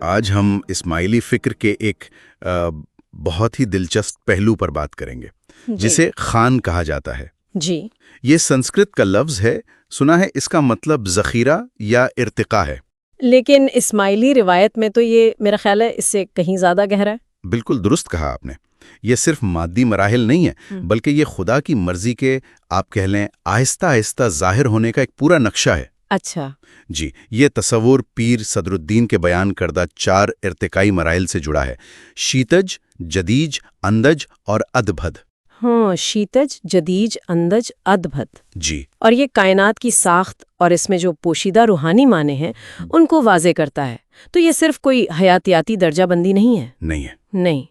آج ہم اسماعیلی فکر کے ایک بہت ہی دلچسپ پہلو پر بات کریں گے جسے خان کہا جاتا ہے۔ جی یہ سنسکرت کا لفظ ہے، سنا ہے اس کا مطلب ذخیرہ یا ارتقاء ہے۔ لیکن اسماعیلی روایت میں تو یہ میرا خیال ہے اس سے کہیں زیادہ گہرا ہے۔ بالکل درست کہا آپ نے، یہ صرف مادی مراحل نہیں ہے بلکہ یہ خدا کی مرضی کے آپ کہہ لیں آہستہ آہستہ ظاہر ہونے کا ایک پورا نقشہ ہے۔ اچھا جی، یہ تصور پیر صدر الدین کے بیان کردہ 4 ارتقائی مراحل سے جڑا ہے: شیتج، جدیج، اندج اور ادبھد۔ ہاں، شیتج، جدیج، اندج، ادبھد۔ جی، اور یہ کائنات کی ساخت اور اس میں جو پوشیدہ روحانی معنی ہیں ان کو واضح کرتا ہے۔ تو یہ صرف کوئی حیاتیاتی درجہ بندی نہیں ہے؟ نہیں ہے، نہیں،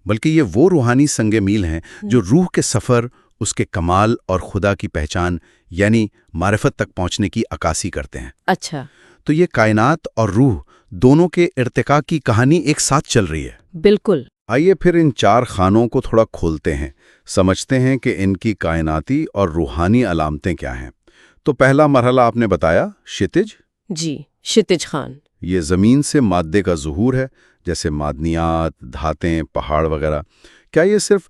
بلکہ یہ وہ روحانی سنگ میل ہیں جو روح کے سفر، اس کے کمال اور خدا کی پہچان یعنی معرفت تک پہنچنے کی عکاسی کرتے ہیں۔ اچھا، تو یہ کائنات اور روح دونوں کے ارتقاء کی کہانی ایک ساتھ چل رہی ہے۔ بالکل۔ آئیے پھر ان 4 خانوں کو تھوڑا کھولتے ہیں، سمجھتے ہیں کہ ان کی کائناتی اور روحانی علامتیں کیا ہیں۔ تو پہلا مرحلہ آپ نے بتایا شتج۔ جی، شتج خان۔ یہ زمین سے مادے کا ظہور ہے، جیسے معدنیات، دھاتیں، پہاڑ وغیرہ۔ کیا یہ صرف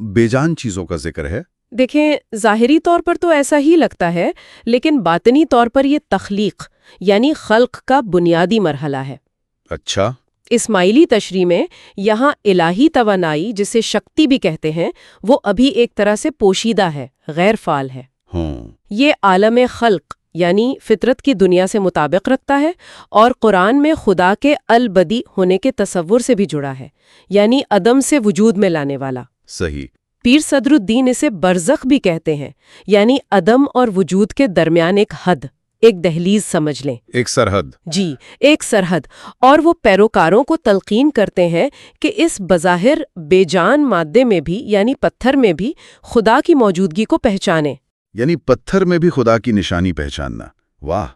بے جان چیزوں کا ذکر ہے؟ دیکھیں، ظاہری طور پر تو ایسا ہی لگتا ہے، لیکن باطنی طور پر یہ تخلیق یعنی خلق کا بنیادی مرحلہ ہے۔ اچھا، اسماعیلی تشریح میں یہاں الہی توانائی، جسے شکتی بھی کہتے ہیں، وہ ابھی ایک طرح سے پوشیدہ ہے، غیر فعال ہے۔ یہ عالم خلق یعنی فطرت کی دنیا سے مطابق رکھتا ہے اور قرآن میں خدا کے البدی ہونے کے تصور سے بھی جڑا ہے، یعنی عدم سے وجود میں لانے والا۔ صحیح۔ پیر صدر الدین اسے برزخ بھی کہتے ہیں، یعنی عدم اور وجود کے درمیان ایک حد، ایک دہلیز سمجھ لیں۔ ایک سرحد۔ جی، ایک سرحد۔ اور وہ پیروکاروں کو تلقین کرتے ہیں کہ اس بظاہر بے جان مادے میں بھی یعنی پتھر میں بھی خدا کی موجودگی کو پہچانیں۔ یعنی پتھر میں بھی خدا کی نشانی پہچاننا۔ واہ!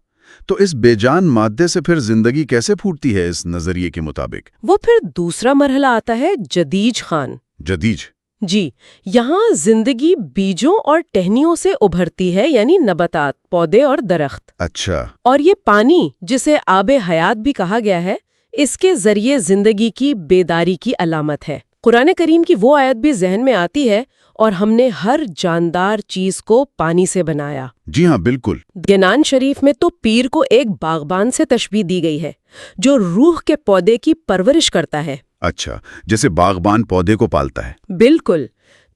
تو اس بے جان مادے سے پھر زندگی کیسے پھوٹتی ہے اس نظریے کے مطابق؟ وہ پھر دوسرا مرحلہ آتا ہے جدیج خان۔ جدیج۔ جی، یہاں زندگی بیجوں اور ٹہنیوں سے ابھرتی ہے، یعنی نباتات، پودے اور درخت۔ اچھا۔ اور یہ پانی، جسے آب حیات بھی کہا گیا ہے، اس کے ذریعے زندگی کی بیداری کی علامت ہے۔ قرآن کریم کی وہ آیت بھی ذہن میں آتی ہے، اور ہم نے ہر جاندار چیز کو پانی سے بنایا۔ جی ہاں، بالکل۔ گنان شریف میں تو پیر کو ایک باغبان سے تشبیہ دی گئی ہے جو روح کے پودے کی پرورش کرتا ہے۔ اچھا، جیسے باغبان پودے کو پالتا ہے۔ بالکل۔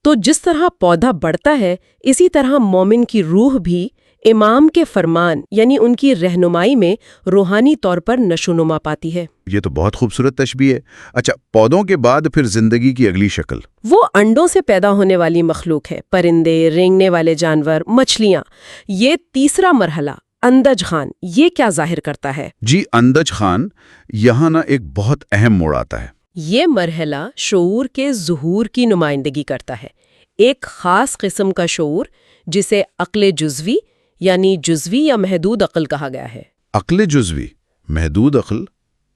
تو جس طرح پودا بڑھتا ہے، اسی طرح مومن کی روح بھی امام کے فرمان یعنی ان کی رہنمائی میں روحانی طور پر نشوونما پاتی ہے۔ یہ تو بہت خوبصورت تشبیہ ہے۔ اچھا، پودوں کے بعد پھر زندگی کی اگلی شکل؟ وہ انڈوں سے پیدا ہونے والی مخلوق ہے، پرندے، رینگنے والے جانور، مچھلیاں۔ یہ تیسرا مرحلہ اندج خان، یہ کیا ظاہر کرتا ہے؟ جی، اندج خان، یہاں نا ایک بہت اہم موڑ آتا ہے۔ یہ مرحلہ شعور کے ظہور کی نمائندگی کرتا ہے، ایک خاص قسم کا شعور جسے عقل جزوی یعنی جزوی یا محدود عقل کہا گیا ہے۔ عقل جزوی، محدود عقل،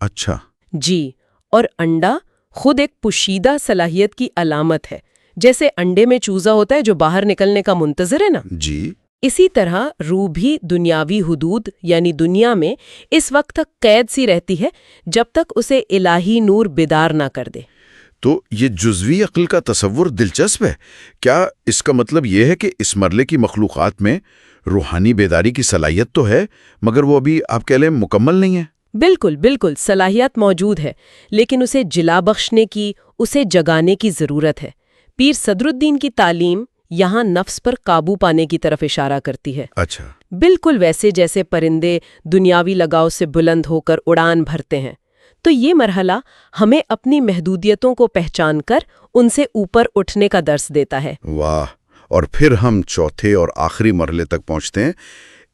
اچھا۔ جی، اور انڈا خود ایک پوشیدہ صلاحیت کی علامت ہے، جیسے انڈے میں چوزا ہوتا ہے جو باہر نکلنے کا منتظر ہے نا۔ جی، اسی طرح روح بھی دنیاوی حدود یعنی دنیا میں اس وقت تک قید سی رہتی ہے جب تک اسے الہی نور بیدار نہ کر دے۔ تو یہ جزوی عقل کا تصور دلچسپ ہے۔ کیا اس کا مطلب یہ ہے کہ اس مرحلے کی مخلوقات میں روحانی بیداری کی صلاحیت تو ہے مگر وہ ابھی آپ کہہ لیں مکمل نہیں ہے؟ بالکل بالکل، صلاحیت موجود ہے، لیکن اسے جلا بخشنے کی، اسے جگانے کی ضرورت ہے۔ پیر صدر الدین کی تعلیم یہاں نفس پر قابو پانے کی طرف اشارہ کرتی ہے۔ اچھا، بالکل ویسے جیسے پرندے دنیاوی لگاؤ سے بلند ہو کر اڑان بھرتے ہیں۔ تو یہ مرحلہ ہمیں اپنی محدودیتوں کو پہچان کر ان سے اوپر اٹھنے کا درس دیتا ہے۔ واہ! اور پھر ہم چوتھے اور آخری مرحلے تک پہنچتے ہیں،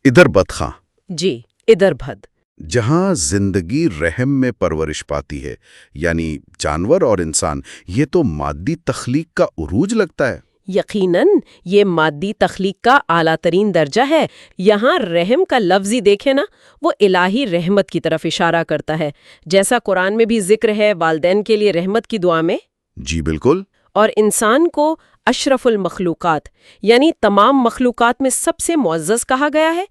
ادھر بدخاں۔ جی، ادھر بھد، جہاں زندگی رحم میں پرورش پاتی ہے، یعنی جانور اور انسان۔ یہ تو مادی تخلیق کا عروج لگتا ہے۔ یقیناً یہ مادی تخلیق کا اعلیٰ ترین درجہ ہے۔ یہاں رحم کا لفظ ہی دیکھیں نا، وہ الہی رحمت کی طرف اشارہ کرتا ہے، جیسا قرآن میں بھی ذکر ہے والدین کے لیے رحمت کی دعا میں۔ جی بالکل۔ اور انسان کو اشرف المخلوقات یعنی تمام مخلوقات میں سب سے معزز کہا گیا ہے۔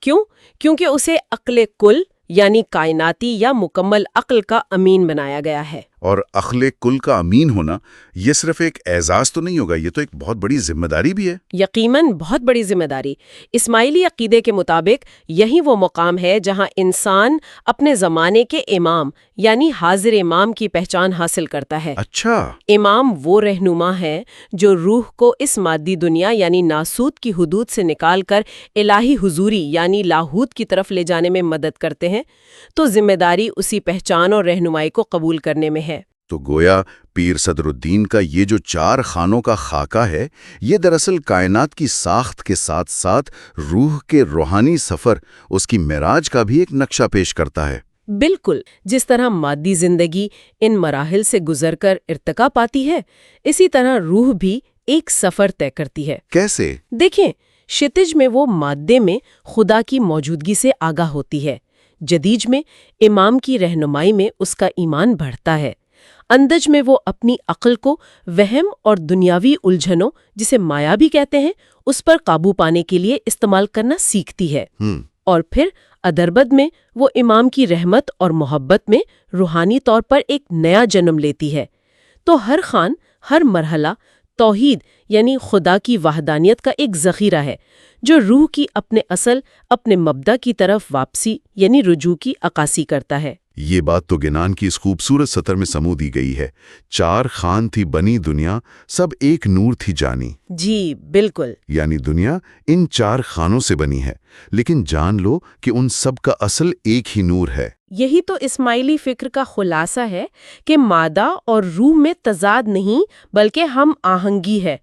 کیوں؟ کیونکہ اسے عقل کل یعنی کائناتی یا مکمل عقل کا امین بنایا گیا ہے۔ اور عقل کل کا امین ہونا یہ صرف ایک اعزاز تو نہیں ہوگا، یہ تو ایک بہت بڑی ذمہ داری بھی ہے۔ یقیناً بہت بڑی ذمہ داری۔ اسماعیلی عقیدے کے مطابق یہی وہ مقام ہے جہاں انسان اپنے زمانے کے امام یعنی حاضر امام کی پہچان حاصل کرتا ہے۔ اچھا، امام وہ رہنما ہے جو روح کو اس مادی دنیا یعنی ناسوت کی حدود سے نکال کر الہی حضوری یعنی لاہوت کی طرف لے جانے میں مدد کرتے ہیں، تو ذمہ داری اسی پہچان اور رہنمائی کو قبول کرنے میں ہے۔ تو گویا پیر صدر الدین کا یہ جو 4 خانوں کا خاکہ ہے، یہ دراصل کائنات کی ساخت کے ساتھ ساتھ روح کے روحانی سفر، اس کی معراج کا بھی ایک نقشہ پیش کرتا ہے۔ بالکل، جس طرح مادی زندگی ان مراحل سے گزر کر ارتقا پاتی ہے، اسی طرح روح بھی ایک سفر طے کرتی ہے۔ کیسے؟ دیکھیں، شتج میں وہ مادے میں خدا کی موجودگی سے آگاہ ہوتی ہے، جدیج میں امام کی رہنمائی میں اس کا ایمان بڑھتا ہے، اندج میں وہ اپنی عقل کو وہم اور دنیاوی الجھنوں جسے مایا بھی کہتے ہیں اس پر قابو پانے کے لیے استعمال کرنا سیکھتی ہے، اور پھر ادربد میں وہ امام کی رحمت اور محبت میں روحانی طور پر ایک نیا جنم لیتی ہے۔ تو ہر خان، ہر مرحلہ توحید یعنی خدا کی وحدانیت کا ایک ذخیرہ ہے جو روح کی اپنے اصل، اپنے مبدا کی طرف واپسی یعنی رجوع کی عکاسی کرتا ہے۔ یہ بات تو گنان کی اس خوبصورت سطر میں سمو دی گئی ہے۔ 4 خان تھی بنی دنیا، سب ایک نور تھی جانی۔ جی بالکل، یعنی دنیا ان 4 خانوں سے بنی ہے، لیکن جان لو کہ ان سب کا اصل ایک ہی نور ہے۔ یہی تو اسماعیلی فکر کا خلاصہ ہے کہ مادہ اور روح میں تضاد نہیں بلکہ ہم آہنگی ہے۔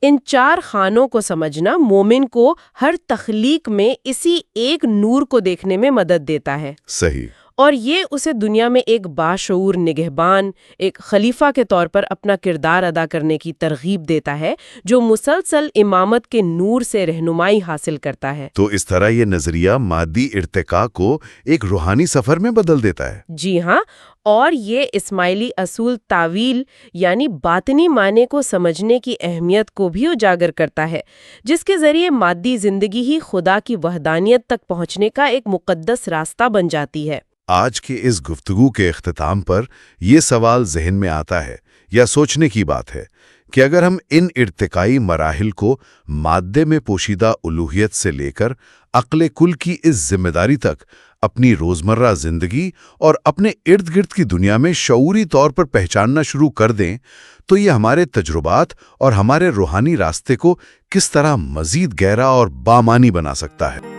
ان 4 خانوں کو سمجھنا مومن کو ہر تخلیق میں اسی ایک نور کو دیکھنے میں مدد دیتا ہے۔ صحیح۔ اور یہ اسے دنیا میں ایک باشعور نگہبان، ایک خلیفہ کے طور پر اپنا کردار ادا کرنے کی ترغیب دیتا ہے جو مسلسل امامت کے نور سے رہنمائی حاصل کرتا ہے۔ تو اس طرح یہ نظریہ مادی ارتقاء کو ایک روحانی سفر میں بدل دیتا ہے۔ جی ہاں، اور یہ اسماعیلی اصول تعویل یعنی باطنی معنی کو سمجھنے کی اہمیت کو بھی اجاگر کرتا ہے، جس کے ذریعے مادی زندگی ہی خدا کی وحدانیت تک پہنچنے کا ایک مقدس راستہ بن جاتی ہے۔ آج کے اس گفتگو کے اختتام پر یہ سوال ذہن میں آتا ہے یا سوچنے کی بات ہے کہ اگر ہم ان ارتقائی مراحل کو مادے میں پوشیدہ الوہیت سے لے کر عقل کل کی اس ذمہ داری تک اپنی روزمرہ زندگی اور اپنے ارد گرد کی دنیا میں شعوری طور پر پہچاننا شروع کر دیں تو یہ ہمارے تجربات اور ہمارے روحانی راستے کو کس طرح مزید گہرا اور بامانی بنا سکتا ہے۔